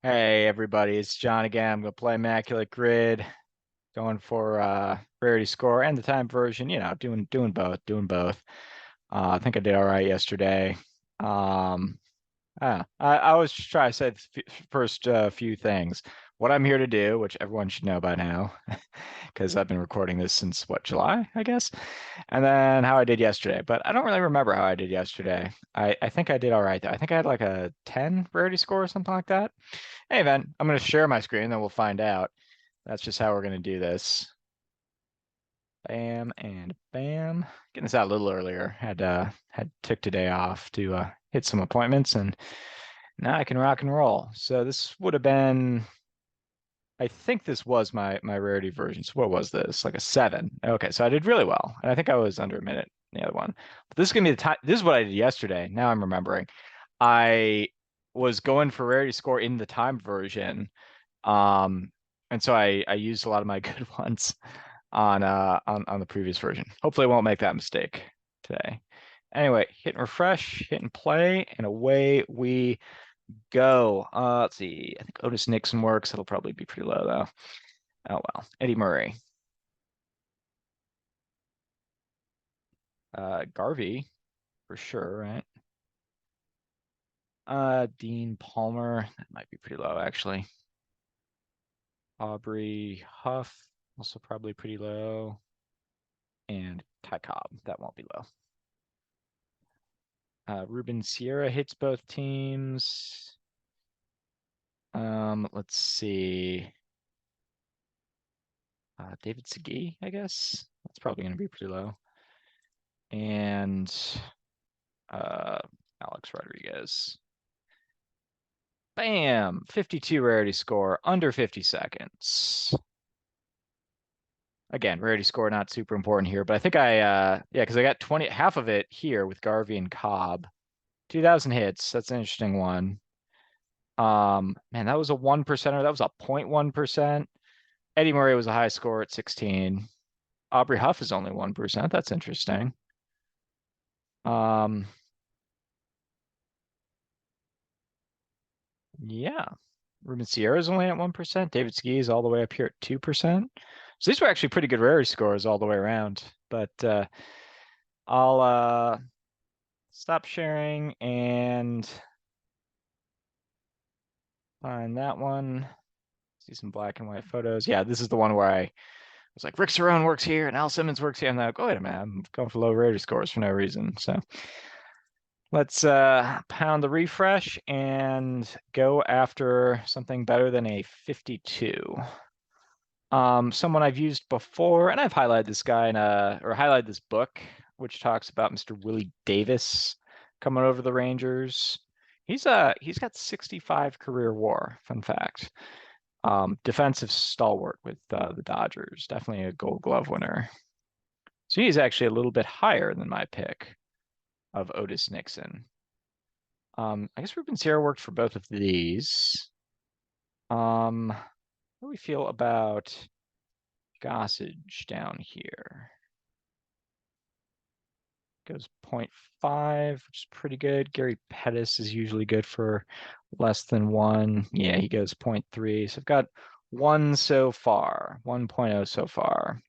Hey everybody, it's John again. I'm gonna play Immaculate Grid, going for Rarity score and the time version, doing both. I think I did all right yesterday. Um I always try to say the first few things. What I'm here to do, which everyone should know by now, because I've been recording this since what, July, I guess. And then how I did yesterday. But I don't really remember how I did yesterday. I think I did all right though. I think I had like a 10 Rarity score or something like that. Hey, man, I'm going to share my screen, then we'll find out. That's just how we're going to do this. Bam and bam. Getting this out a little earlier. Had took today off to hit some appointments, and now I can rock and roll. So this would have been, I think this was my rarity version. So what was this? Like a 7. Okay, so I did really well, and I think I was under a minute in the other one. But this is gonna be the time. This is what I did yesterday. Now I'm remembering. I was going for rarity score in the time version. Um, and so I used a lot of my good ones on the previous version. Hopefully I won't make that mistake today. Anyway, hit and refresh, hit and play, and away we go. Let's see. I think Otis Nixon works. It'll probably be pretty low though. Oh well. Eddie Murray. Garvey, for sure, right? Dean Palmer. That might be pretty low actually. Aubrey Huff, also probably pretty low. And Ty Cobb, that won't be low. Ruben Sierra hits both teams. Let's see. David Segui, I guess. That's probably going to be pretty low. And uh, Alex Rodriguez. Bam! 52 rarity score, under 50 seconds. Again, rarity score not super important here, but I think yeah, because I got 20, half of it here with Garvey and Cobb. 2,000 hits. That's an interesting one. Man, that was a 1%er. That was a 0.1%. Eddie Murray was a high score at 16. Aubrey Huff is only 1%. That's interesting. Um, yeah. Ruben Sierra is only at 1%. David Ski is all the way up here at 2%. So these were actually pretty good rarity scores all the way around. But I'll stop sharing and find that one. See some black and white photos. Yeah, this is the one where I was like, Rick Cerrone works here and Al Simmons works here. I'm like, oh, wait a minute, I'm going for low rarity scores for no reason. So let's pound the refresh and go after something better than a 52. Someone I've used before, and I've highlighted this guy or highlighted this book, which talks about Mr. Willie Davis coming over the Rangers. He's got 65 career WAR. Fun fact. Defensive stalwart with the Dodgers. Definitely a Gold Glove winner. So he's actually a little bit higher than my pick of Otis Nixon. I guess Ruben Sierra worked for both of these. How do we feel about Gossage down here? Goes 0.5, which is pretty good. Gary Pettis is usually good for less than 1. Yeah, he goes 0.3. So I've got 1 so far, 1.0 so far.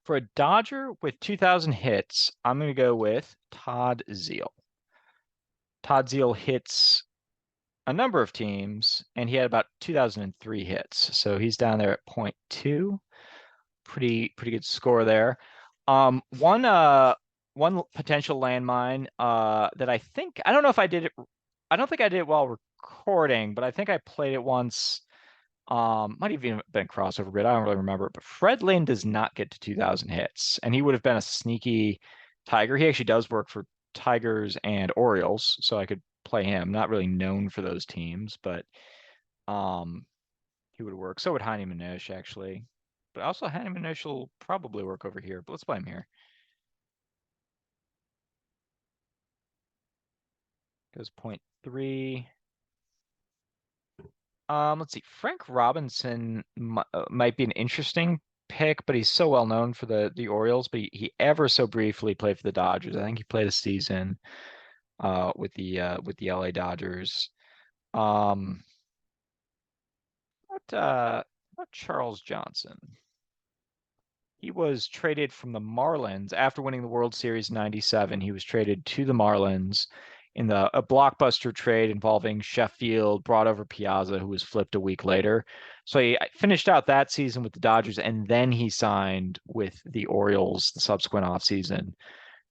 For a Dodger with 2,000 hits, I'm going to go with Todd Zeile. Todd Zeile hits a number of teams, and he had about 2003 hits. So he's down there at 0.2. Pretty good score there. One potential landmine that I don't know if I did it. I don't think I did it while recording, but I think I played it once. Might have even been crossover grid. I don't really remember. But Fred Lynn does not get to 2,000 hits, and he would have been a sneaky Tiger. He actually does work for Tigers and Orioles, so I could play him. Not really known for those teams, but he would work. So would Heine Manoche, actually. But also Heine Manoche will probably work over here. But let's play him here. Goes 0.3. Let's see. Frank Robinson might be an interesting pick, but he's so well known for the Orioles. But he ever so briefly played for the Dodgers. I think he played a season with the LA Dodgers. Um, what what Charles Johnson? He was traded from the Marlins after winning the World Series in '97. He was traded to the Marlins in a blockbuster trade involving Sheffield, brought over Piazza, who was flipped a week later. So he finished out that season with the Dodgers, and then he signed with the Orioles the subsequent offseason.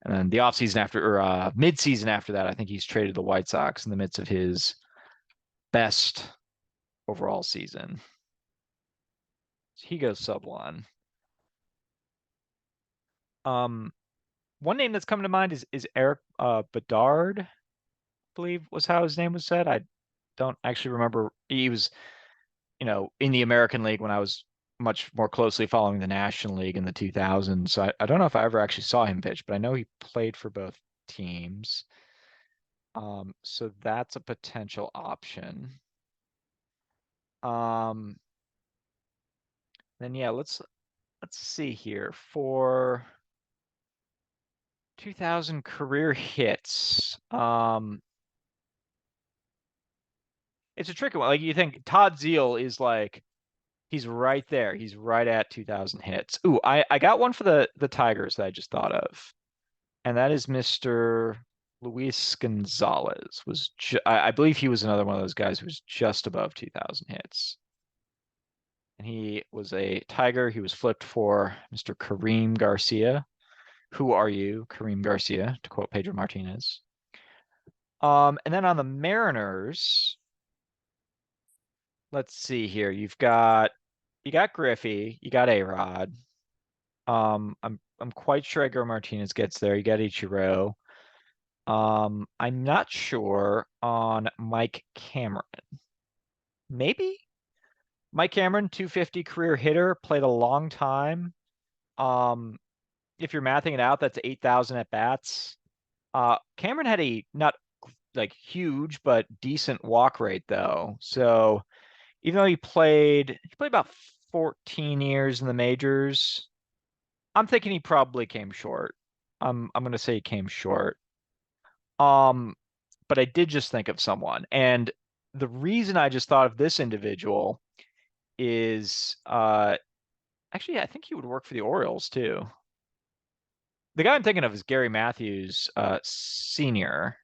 And then the offseason after, or mid-season after that, I think he's traded the White Sox in the midst of his best overall season. So he goes sub one. Um, One name that's coming to mind is Eric Bedard, I believe was how his name was said. I don't actually remember. He was, in the American League when I was much more closely following the National League in the 2000s. So I don't know if I ever actually saw him pitch, but I know he played for both teams. So that's a potential option. Um, then yeah, let's see here for 2000 career hits. It's a tricky one. Like you think Todd Zeal is like he's right there. He's right at 2000 hits. Ooh, I got one for the Tigers that I just thought of, and that is Mr. Luis Gonzalez. I believe he was another one of those guys who was just above 2000 hits, and he was a Tiger. He was flipped for Mr. Kareem Garcia. Who are you, Kareem Garcia? To quote Pedro Martinez. And then on the Mariners, let's see here. You got Griffey, you got A-Rod. I'm quite sure Edgar Martinez gets there. You got Ichiro. I'm not sure on Mike Cameron. Maybe Mike Cameron, 250 career hitter, played a long time. Um, if you're mathing it out, that's 8,000 at bats. Cameron had a not like huge but decent walk rate though. So even though he played about 14 years in the majors, I'm thinking he probably came short. I'm gonna say he came short. Um, but I did just think of someone, and the reason I just thought of this individual is actually I think he would work for the Orioles too. The guy I'm thinking of is Gary Matthews, senior.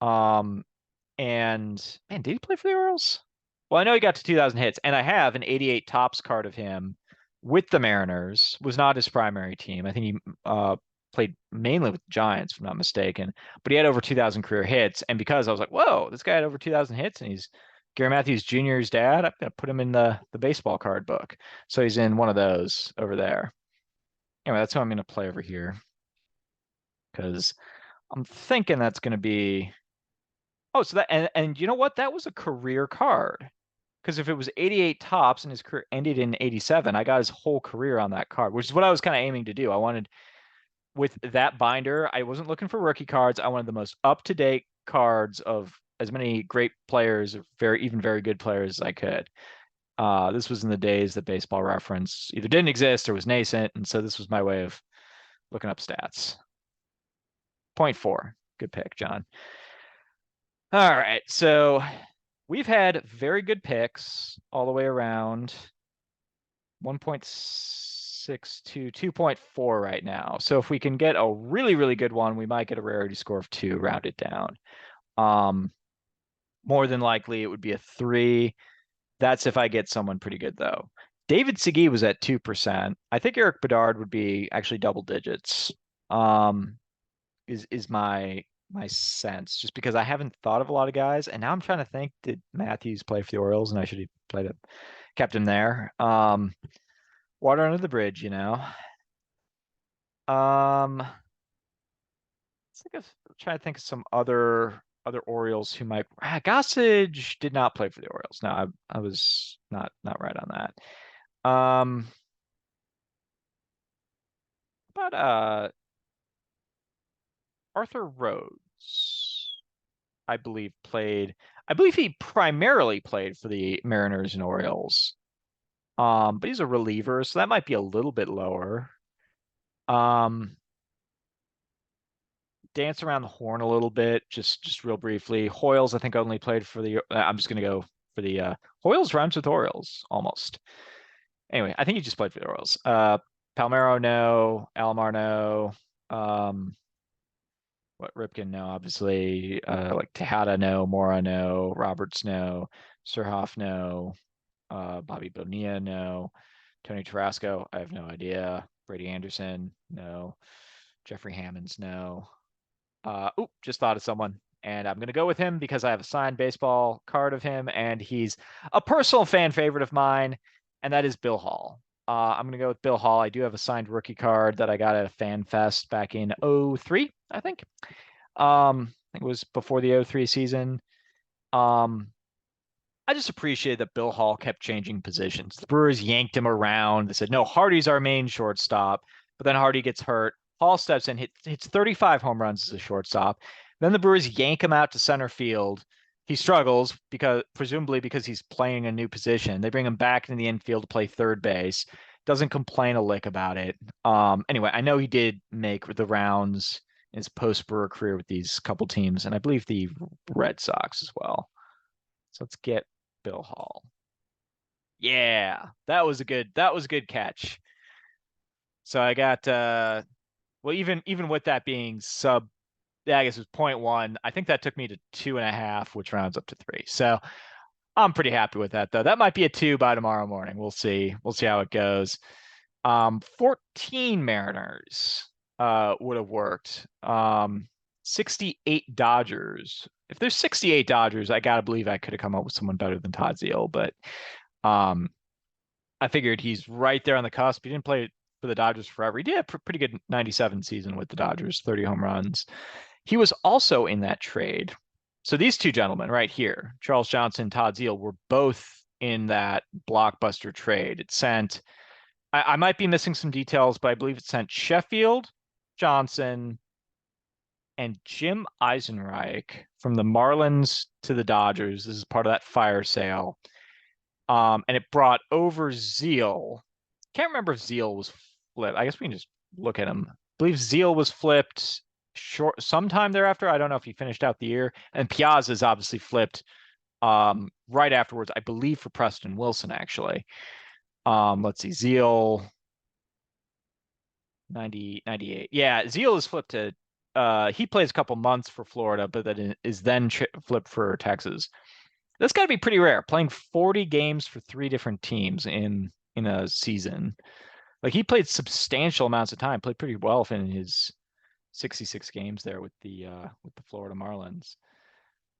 Um, and man, did he play for the Orioles? Well, I know he got to 2000 hits, and I have an 88 tops card of him with the Mariners. Was not his primary team. I think he played mainly with the Giants, if I'm not mistaken. But he had over 2000 career hits, and because I was like, whoa, this guy had over 2000 hits, and he's Gary Matthews Jr.'s dad. I'm gonna put him in the baseball card book. So he's in one of those over there. Anyway, that's who I'm gonna play over here because I'm thinking that's gonna be. Oh, so and you know what? That was a career card. Because if it was 88 tops and his career ended in 87, I got his whole career on that card, which is what I was kind of aiming to do. I wanted, with that binder, I wasn't looking for rookie cards. I wanted the most up-to-date cards of as many great players, even very good players as I could. This was in the days that Baseball Reference either didn't exist or was nascent, and so this was my way of looking up stats. Point 4. Good pick, John. All right, so we've had very good picks all the way around. 1.62, 2.4 right now. So if we can get a really, really good one, we might get a rarity score of 2 rounded down. More than likely it would be a 3. That's if I get someone pretty good though. David Segui was at 2%. I think Eric Bedard would be actually double digits. Is my sense, just because I haven't thought of a lot of guys, and now I'm trying to think, did Matthews play for the Orioles? And I should have kept him there. Water under the bridge, you know. Let's try to think of some other Orioles who might. Gossage did not play for the Orioles. No, I was not right on that. But Arthur Rhodes, I believe played. I believe he primarily played for the Mariners and Orioles. But he's a reliever, so that might be a little bit lower. Um, dance around the horn a little bit, just real briefly. Hoyles, I think, only played for the. I'm just gonna go for the Hoyles rhymes with Orioles almost. Anyway, I think he just played for the Orioles. Palmero, no. Alomar, no. Um, what Ripken, no. Obviously, like Tejada, no. Mora, no. Roberts, no. Surhoff, no. Bobby Bonilla, no. Tony Tarasco, I have no idea. Brady Anderson, no. Jeffrey Hammonds, no. Just thought of someone. And I'm going to go with him because I have a signed baseball card of him, and he's a personal fan favorite of mine, and that is Bill Hall. I'm going to go with Bill Hall. I do have a signed rookie card that I got at a fan fest back in '03, I think. I think it was before the '03 season. Um, I just appreciate that Bill Hall kept changing positions. The Brewers yanked him around. They said, no, Hardy's our main shortstop. But then Hardy gets hurt. Hall steps in, hits 35 home runs as a shortstop. Then the Brewers yank him out to center field. He struggles presumably because he's playing a new position. They bring him back into the infield to play third base. Doesn't complain a lick about it. Anyway, I know he did make the rounds in his post-Brewer career with these couple teams, and I believe the Red Sox as well. So let's get Bill Hall. Yeah, that was a good catch. So I got well, even with that being sub, yeah, I guess it was point .1. I think that took me to 2.5, which rounds up to 3. So I'm pretty happy with that though. That might be a 2 by tomorrow morning. We'll see. We'll see how it goes. 14 Mariners would have worked. 68 Dodgers. If there's 68 Dodgers, I gotta believe I could have come up with someone better than Todd Zeile, but um, I figured he's right there on the cusp. He didn't play for the Dodgers forever. He did a pretty good 97 season with the Dodgers, 30 home runs. He was also in that trade. So these two gentlemen right here, Charles Johnson, Todd Zeile, were both in that blockbuster trade. It sent, I might be missing some details, but I believe it sent Sheffield, Johnson, and Jim Eisenreich from the Marlins to the Dodgers. This is part of that fire sale. And it brought over Zeile. Can't remember if Zeile was flipped. I guess we can just look at him. I believe Zeile was flipped sometime thereafter. I don't know if he finished out the year. And Piazza is obviously flipped right afterwards, I believe, for Preston Wilson, actually. Let's see, Zeile 98. Yeah, Zeile is flipped to he plays a couple months for Florida, but that is then flipped for Texas. That's got to be pretty rare, playing 40 games for 3 different teams in a season. Like he played substantial amounts of time, played pretty well in his 66 games there with the Florida Marlins.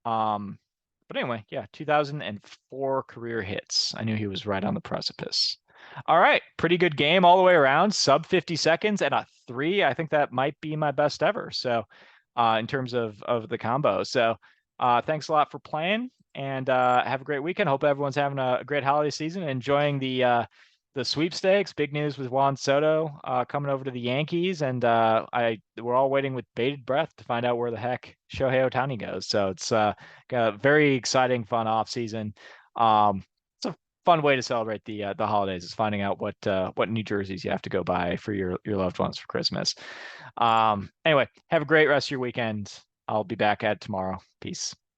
But anyway, yeah, 2004 career hits. I knew he was right on the precipice. All right, pretty good game all the way around. Sub 50 seconds and a 3. I think that might be my best ever. So, in terms of the combo. So, thanks a lot for playing, and have a great weekend. Hope everyone's having a great holiday season, and enjoying the sweepstakes. Big news with Juan Soto coming over to the Yankees, and we're all waiting with bated breath to find out where the heck Shohei Ohtani goes. So it's got a very exciting, fun off season. It's a fun way to celebrate the holidays is finding out what New Jerseys you have to go buy for your loved ones for Christmas. Anyway, have a great rest of your weekend. I'll be back at tomorrow. Peace.